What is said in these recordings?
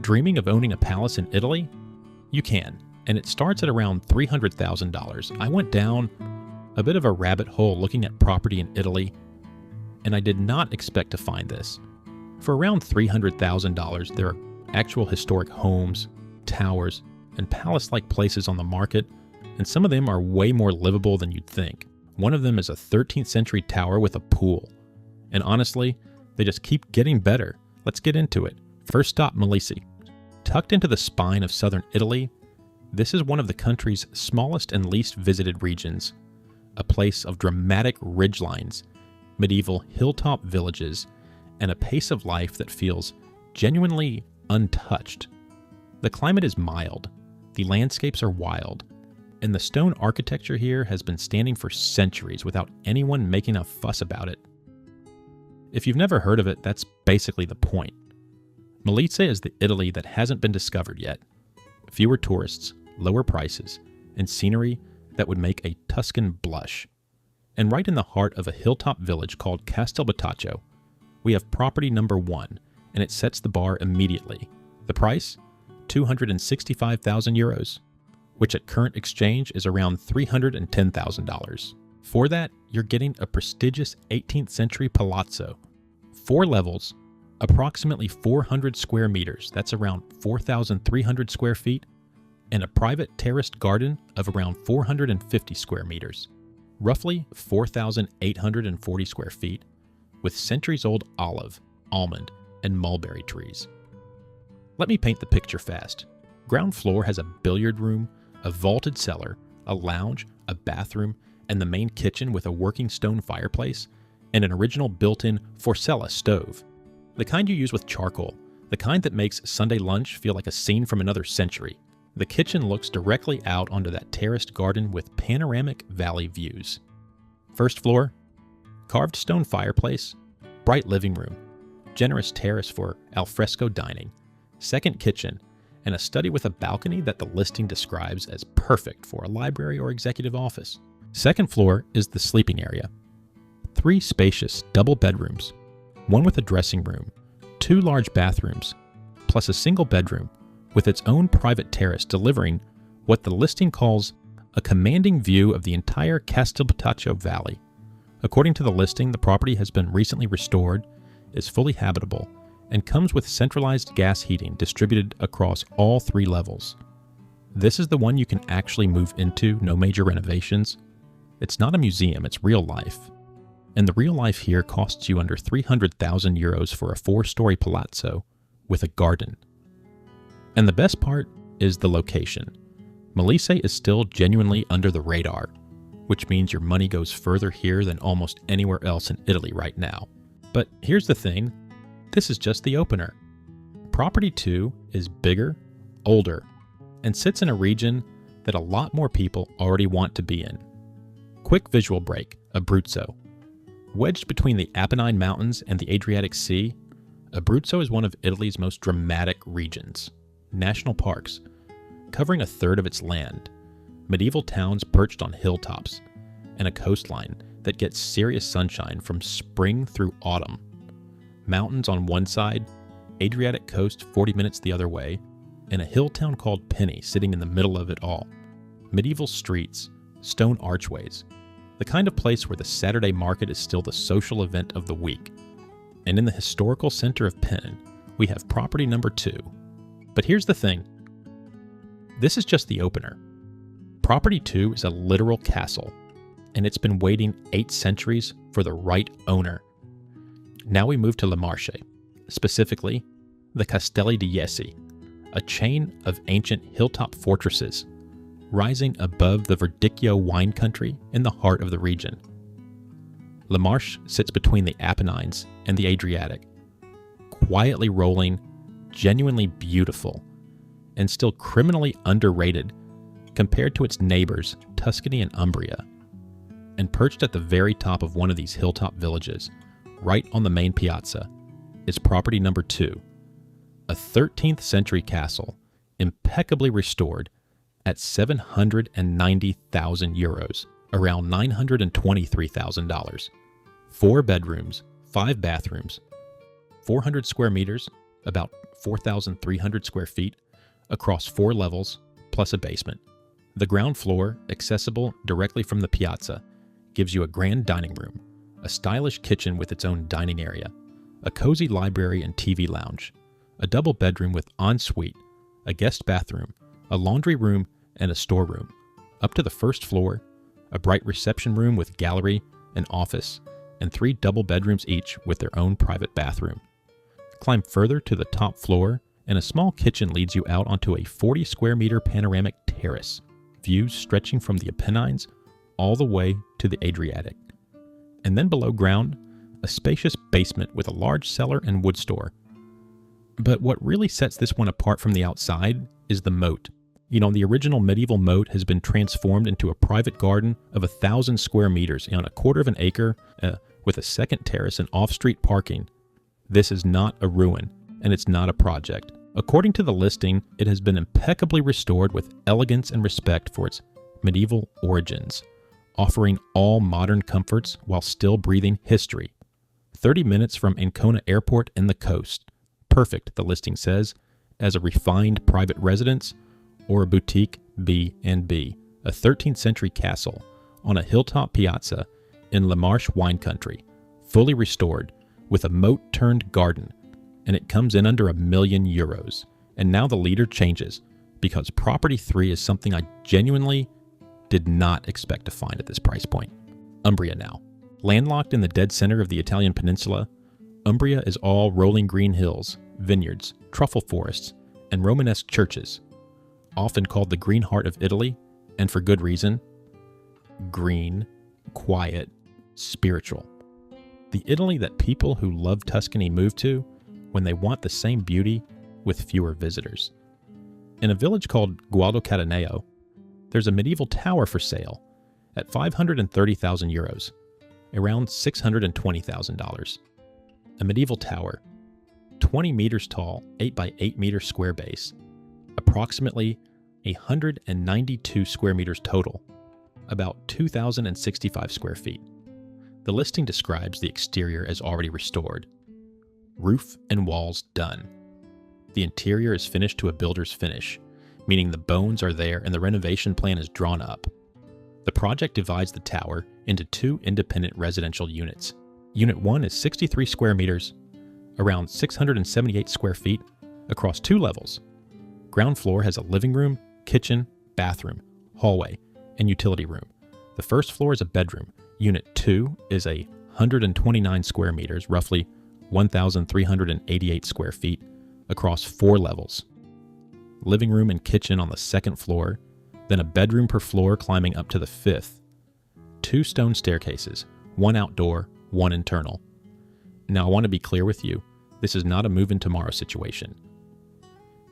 Dreaming of owning a palace in Italy? You can, and it starts at around $300,000. I went down a bit of a rabbit hole looking at property in Italy, and I did not expect to find this. For around $300,000, there are actual historic homes, towers, and palace-like places on the market, and some of them are way more livable than you'd think. One of them is a 13th century tower with a pool. And honestly, they just keep getting better. Let's get into it. First stop, Molise. Tucked into the spine of southern Italy, this is one of the country's smallest and least visited regions. A place of dramatic ridgelines, medieval hilltop villages, and a pace of life that feels genuinely untouched. The climate is mild, the landscapes are wild, and the stone architecture here has been standing for centuries without anyone making a fuss about it. If you've never heard of it, that's basically the point. Molise is the Italy that hasn't been discovered yet. Fewer tourists, lower prices, and scenery that would make a Tuscan blush. And right in the heart of a hilltop village called Castelbottaccio, we have property number 1, and it sets the bar immediately. The price? €265,000, which at current exchange is around $310,000. For that, you're getting a prestigious 18th century palazzo. 4 levels, approximately 400 square meters, that's around 4,300 square feet, and a private terraced garden of around 450 square meters, roughly 4,840 square feet, with centuries-old olive, almond, and mulberry trees. Let me paint the picture fast. Ground floor has a billiard room, a vaulted cellar, a lounge, a bathroom, and the main kitchen with a working stone fireplace, and an original built-in Forcella stove. The kind you use with charcoal, the kind that makes Sunday lunch feel like a scene from another century. The kitchen looks directly out onto that terraced garden with panoramic valley views. First floor, carved stone fireplace, bright living room, generous terrace for alfresco dining, second kitchen, and a study with a balcony that the listing describes as perfect for a library or executive office. Second floor is the sleeping area. 3 spacious double bedrooms, one with a dressing room, 2 large bathrooms, plus a single bedroom with its own private terrace delivering what the listing calls a commanding view of the entire Castelbottaccio Valley. According to the listing, the property has been recently restored, is fully habitable, and comes with centralized gas heating distributed across all 3 levels. This is the one you can actually move into, no major renovations. It's not a museum, it's real life. And the real life here costs you under €300,000 for a 4-story palazzo with a garden. And the best part is the location. Molise is still genuinely under the radar, which means your money goes further here than almost anywhere else in Italy right now. But here's the thing, this is just the opener. Property 2 is bigger, older, and sits in a region that a lot more people already want to be in. Quick visual break, Abruzzo. Wedged between the Apennine Mountains and the Adriatic Sea, Abruzzo is one of Italy's most dramatic regions. National parks, covering a third of its land, medieval towns perched on hilltops, and a coastline that gets serious sunshine from spring through autumn. Mountains on one side, Adriatic coast 40 minutes the other way, and a hill town called Penny sitting in the middle of it all. Medieval streets, stone archways, the kind of place where the Saturday market is still the social event of the week. And in the historical center of Penn, we have property number 2. But here's the thing. This is just the opener. Property 2 is a literal castle, and it's been waiting 8 centuries for the right owner. Now we move to La Marche, specifically the Castelli di Jesi, a chain of ancient hilltop fortresses rising above the Verdicchio wine country in the heart of the region. La Marche sits between the Apennines and the Adriatic, quietly rolling, genuinely beautiful, and still criminally underrated compared to its neighbors, Tuscany and Umbria. And perched at the very top of one of these hilltop villages, right on the main piazza, is property number 2, a 13th century castle, impeccably restored at €790,000, around $923,000. 4 bedrooms, 5 bathrooms, 400 square meters, about 4,300 square feet across 4 levels plus a basement. The ground floor, accessible directly from the piazza, gives you a grand dining room, a stylish kitchen with its own dining area, a cozy library and TV lounge, a double bedroom with ensuite, a guest bathroom, a laundry room, and a storeroom. Up to the first floor, a bright reception room with gallery, an office, and 3 double bedrooms each with their own private bathroom. Climb further to the top floor, and a small kitchen leads you out onto a 40 square meter panoramic terrace, views stretching from the Apennines all the way to the Adriatic. And then below ground, a spacious basement with a large cellar and wood store. But what really sets this one apart from the outside is the moat. You know, the original medieval moat has been transformed into a private garden of 1,000 square meters on a quarter of an acre with a second terrace and off-street parking. This is not a ruin, and it's not a project. According to the listing, it has been impeccably restored with elegance and respect for its medieval origins, offering all modern comforts while still breathing history. 30 minutes from Ancona Airport and the coast. Perfect, the listing says, as a refined private residence or a boutique B&B, a 13th century castle on a hilltop piazza in La Marche wine country, fully restored with a moat-turned garden, and it comes in under €1 million. And now the leader changes, because Property 3 is something I genuinely did not expect to find at this price point. Umbria now. Landlocked in the dead center of the Italian peninsula, Umbria is all rolling green hills, vineyards, truffle forests, and Romanesque churches, often called the Green Heart of Italy, and for good reason. Green, quiet, spiritual. The Italy that people who love Tuscany move to when they want the same beauty with fewer visitors. In a village called Gualdocataneo, there's a medieval tower for sale at €530,000, around $620,000. A medieval tower, 20 meters tall, 8 by 8 meter square base, approximately 192 square meters total, about 2,065 square feet. The listing describes the exterior as already restored. Roof and walls done. The interior is finished to a builder's finish, meaning the bones are there and the renovation plan is drawn up. The project divides the tower into 2 independent residential units. Unit 1 is 63 square meters, around 678 square feet, across 2 levels. Ground floor has a living room, kitchen, bathroom, hallway, and utility room. The first floor is a bedroom. Unit 2 is 129 square meters, roughly 1,388 square feet, across 4 levels. Living room and kitchen on the second floor, then a bedroom per floor climbing up to the 5th. 2 stone staircases, 1 outdoor, 1 internal. Now I want to be clear with you, this is not a move-in tomorrow situation.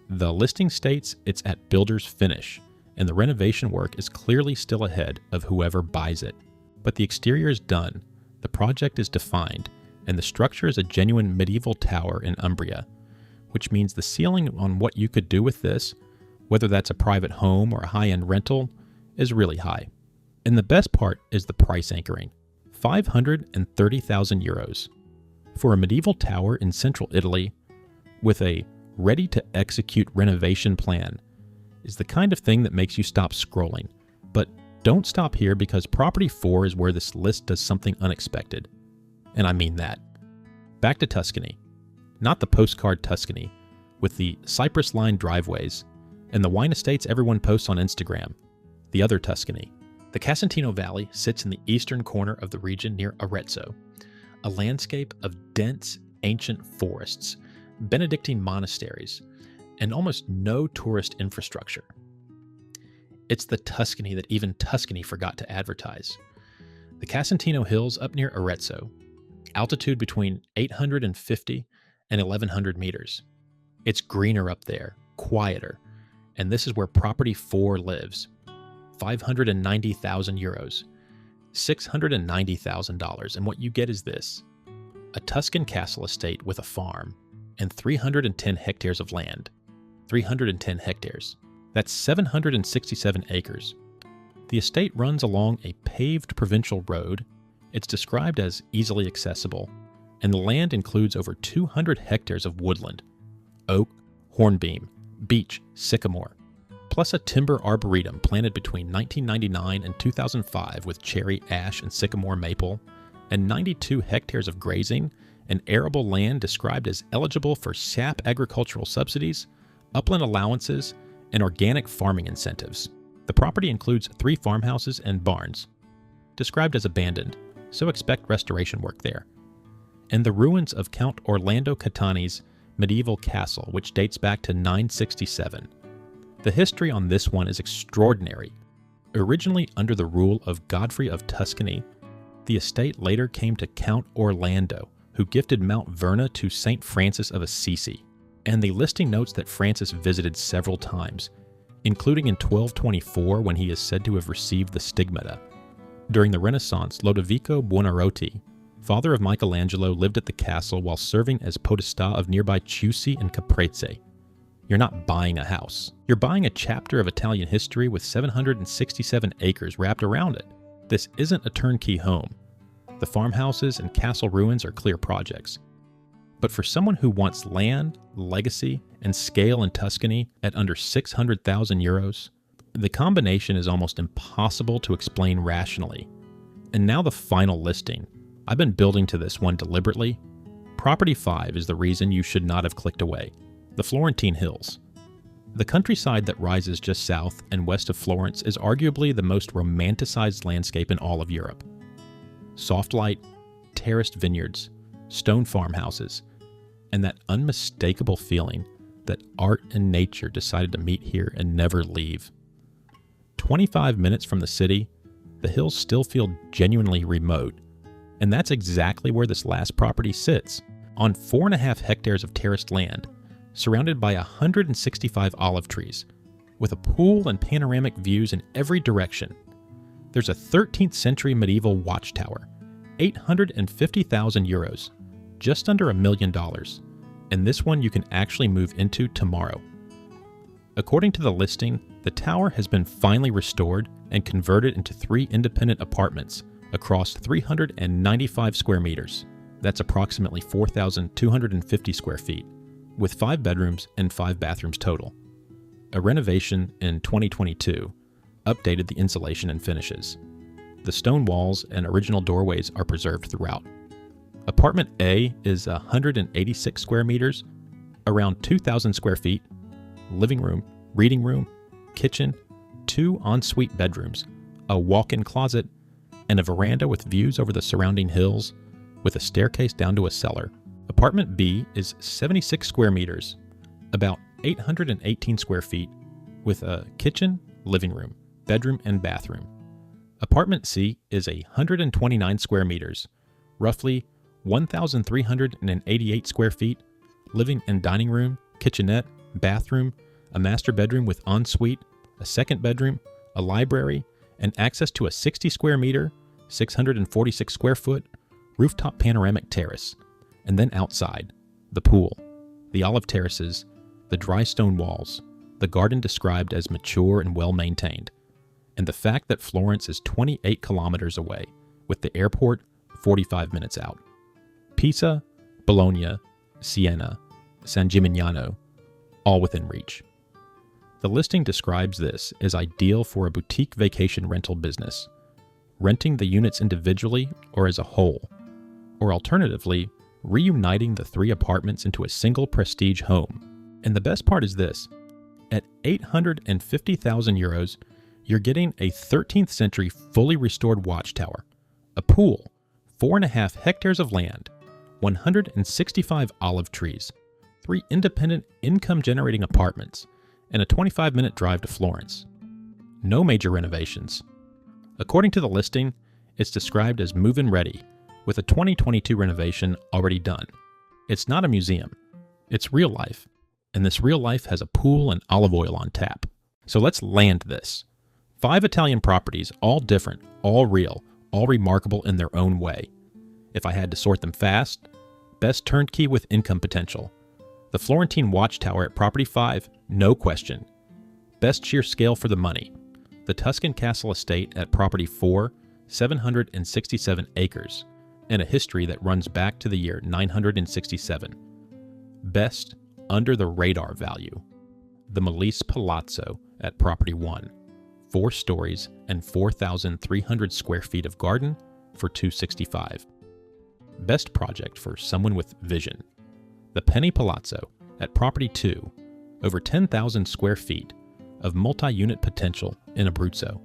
The listing states it's at builder's finish, and the renovation work is clearly still ahead of whoever buys it. But the exterior is done, the project is defined, and the structure is a genuine medieval tower in Umbria, which means the ceiling on what you could do with this, whether that's a private home or a high-end rental, is really high. And the best part is the price anchoring, €530,000. For a medieval tower in central Italy with a ready-to-execute renovation plan is the kind of thing that makes you stop scrolling. But don't stop here, because Property 4 is where this list does something unexpected. And I mean that. Back to Tuscany. Not the postcard Tuscany, with the cypress-lined driveways and the wine estates everyone posts on Instagram. The other Tuscany. The Casentino Valley sits in the eastern corner of the region near Arezzo, a landscape of dense, ancient forests, Benedictine monasteries, and almost no tourist infrastructure. It's the Tuscany that even Tuscany forgot to advertise. The Casentino Hills up near Arezzo, altitude between 850 and 1,100 meters. It's greener up there, quieter, and this is where Property 4 lives. €590,000, $690,000, and what you get is this: a Tuscan castle estate with a farm and 310 hectares of land. 310 hectares. That's 767 acres. The estate runs along a paved provincial road. It's described as easily accessible, and the land includes over 200 hectares of woodland, oak, hornbeam, beech, sycamore, plus a timber arboretum planted between 1999 and 2005 with cherry, ash, and sycamore maple, and 92 hectares of grazing and arable land described as eligible for SAP agricultural subsidies, upland allowances, and organic farming incentives. The property includes 3 farmhouses and barns, described as abandoned, so expect restoration work there, and the ruins of Count Orlando Catani's medieval castle, which dates back to 967. The history on this one is extraordinary. Originally under the rule of Godfrey of Tuscany, the estate later came to Count Orlando, who gifted Mount Verna to St. Francis of Assisi, and the listing notes that Francis visited several times, including in 1224 when he is said to have received the stigmata. During the Renaissance, Lodovico Buonarroti, father of Michelangelo, lived at the castle while serving as podestà of nearby Chiusi and Caprese. You're not buying a house. You're buying a chapter of Italian history with 767 acres wrapped around it. This isn't a turnkey home. The farmhouses and castle ruins are clear projects. But for someone who wants land, legacy, and scale in Tuscany at under 600,000 euros, the combination is almost impossible to explain rationally. And now the final listing. I've been building to this one deliberately. Property 5 is the reason you should not have clicked away. The Florentine Hills. The countryside that rises just south and west of Florence is arguably the most romanticized landscape in all of Europe. Soft light, terraced vineyards, stone farmhouses, and that unmistakable feeling that art and nature decided to meet here and never leave. 25 minutes from the city, the hills still feel genuinely remote, and that's exactly where this last property sits, on 4.5 hectares of terraced land, surrounded by 165 olive trees, with a pool and panoramic views in every direction. There's a 13th century medieval watchtower, 850,000 euros, just under $1 million, and this one you can actually move into tomorrow. According to the listing, the tower has been finally restored and converted into 3 independent apartments across 395 square meters. That's approximately 4,250 square feet, with 5 bedrooms and 5 bathrooms total. A renovation in 2022 updated the insulation and finishes. The stone walls and original doorways are preserved throughout. Apartment A is 186 square meters, around 2,000 square feet, living room, reading room, kitchen, 2 ensuite bedrooms, a walk-in closet, and a veranda with views over the surrounding hills, with a staircase down to a cellar. Apartment B is 76 square meters, about 818 square feet, with a kitchen, living room, bedroom, and bathroom. Apartment C is 129 square meters, roughly 1,388 square feet, living and dining room, kitchenette, bathroom, a master bedroom with ensuite, a second bedroom, a library, and access to a 60 square meter, 646 square foot, rooftop panoramic terrace. And then outside, the pool, the olive terraces, the dry stone walls, the garden described as mature and well-maintained, and the fact that Florence is 28 kilometers away, with the airport 45 minutes out. Pisa, Bologna, Siena, San Gimignano, all within reach. The listing describes this as ideal for a boutique vacation rental business, renting the units individually or as a whole, or alternatively, reuniting the 3 apartments into a single prestige home. And the best part is this: at 850,000 euros, you're getting a 13th century fully restored watchtower, a pool, 4.5 hectares of land, 165 olive trees, 3 independent income-generating apartments, and a 25-minute drive to Florence. No major renovations. According to the listing, it's described as move-in ready, with a 2022 renovation already done. It's not a museum. It's real life. And this real life has a pool and olive oil on tap. So let's land this. 5 Italian properties, all different, all real, all remarkable in their own way. If I had to sort them fast, best turnkey with income potential. The Florentine Watchtower at Property 5, no question. Best sheer scale for the money. The Tuscan Castle Estate at Property 4, 767 acres, and a history that runs back to the year 967. Best under the radar value. The Molise Palazzo at Property 1, 4 stories and 4,300 square feet of garden for $265. Best project for someone with vision. The Penny Palazzo at Property 2, over 10,000 square feet of multi-unit potential in Abruzzo.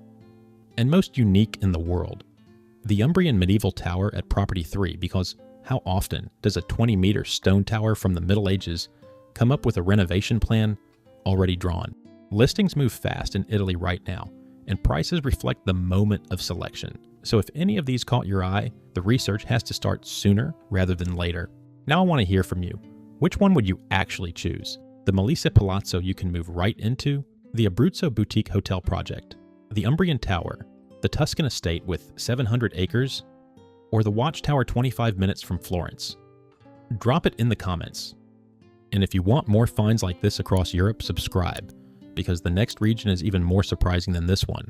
And most unique in the world, the Umbrian medieval tower at Property 3, because how often does a 20-meter stone tower from the Middle Ages come up with a renovation plan already drawn? Listings move fast in Italy right now, and prices reflect the moment of selection. So if any of these caught your eye, the research has to start sooner rather than later. Now I want to hear from you. Which one would you actually choose? The Molise Palazzo you can move right into, the Abruzzo Boutique Hotel project, the Umbrian Tower, the Tuscan estate with 700 acres, or the Watchtower 25 minutes from Florence? Drop it in the comments. And if you want more finds like this across Europe, subscribe, because the next region is even more surprising than this one.